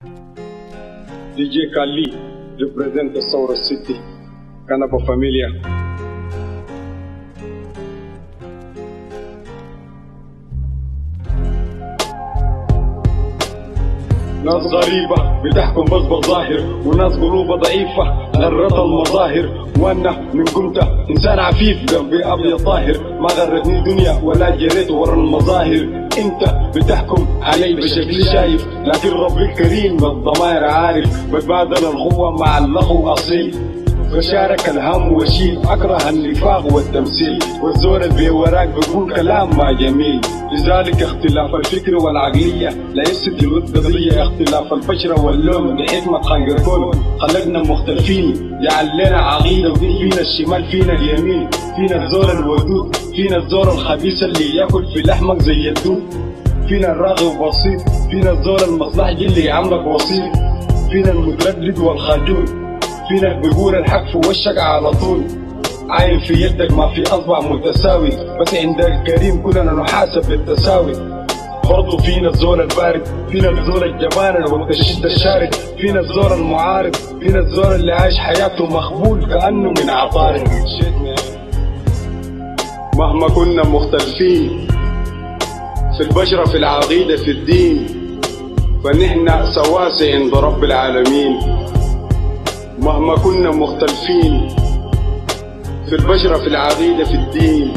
DJ Kali represent الثورة الستي كنبة فاميليا. ناس غريبة بتحكم بس بظاهر، وناس قلوبها ضعيفة غرت المظاهر، وانا من قمت انسان عفيف قلبي ابيض طاهر، ما غرتني دنيا ولا جريت ورا المظاهر. انت بتحكم علي بشكل شايف، لكن ربي الكريم بالضمائر عارف، بتبادل القوة مع الاخو اصيل، بشارك الهم وشيل، اكره النفاق والتمثيل، والزور اللي وراك بقول كلام ما جميل. لذلك اختلاف الفكر والعقلية لا يفسد الود قضية، اختلاف البشرة واللون بحكمة خلق الكون، خلقنا مختلفين جعل لنا عقيدة، ودين فينا الشمال فينا اليمين، فينا الزور الودود، فينا الزور الخبيث اللي ياكل في لحمك زي الدود، فينا الراغب بسيط، فينا الزور المصلحجي اللي يعملك وسيط، فينا المتردد والخجول، فينا بيقول الحق في وشك على طول، عاين في يدك ما في اصبع متساوي، بس عند الكريم كلنا نحاسب بالتساوي. برضو فينا الزول البارد، فينا الزول الجبان والتشد الشارد، فينا الزول المعارض، فينا الزول اللي عايش حياته مخبول كأنه من عطارد. مهما كنا مختلفين في البشرة في العقيدة في الدين، فنحن سواسي عند رب العالمين. مهما كنا مختلفين في البشرة في العقيدة في الدين،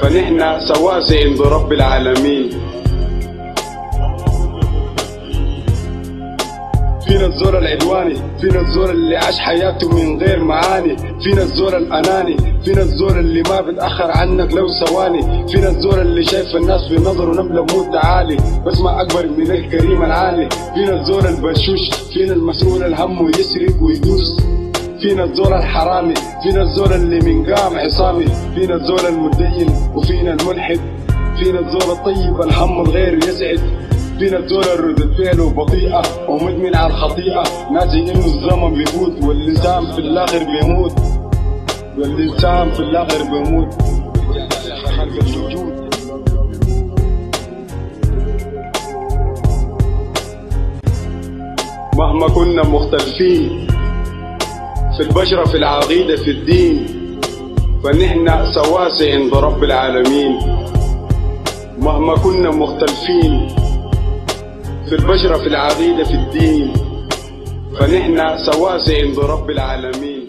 فنحن سواسي عند رب العالمين. فينا الزور العدواني، فينا الزور اللي عاش حياته من غير معاني، فينا الزور الأناني، فينا الزور اللي ما بتأخر عنك لو ثواني، فينا الزور اللي شايف الناس في نظره نملة موت عالي، بس ما أكبر من الكريم العالي، فينا الزور البشوش، فينا المسؤول الهم يسرق ويدوس، فينا الزور الحرامي، فينا الزور اللي من قام عصامي، فينا الزور المدين وفينا الملحد، فينا الزور الطيب الهم الغير يسعد، فينا الزور الردة فعله بطيئة ومدمن على الخطيئة، ناسي انه الزمن بيفوت واللسان في الاخر بيموت، واللسان في الاخر بيموت. مهما كنا مختلفين في البشرة في العقيدة في الدين، فنحن سواسي عند رب العالمين. مهما كنا مختلفين في البشرة في العقيدة في الدين، فنحن سواسي عند رب العالمين.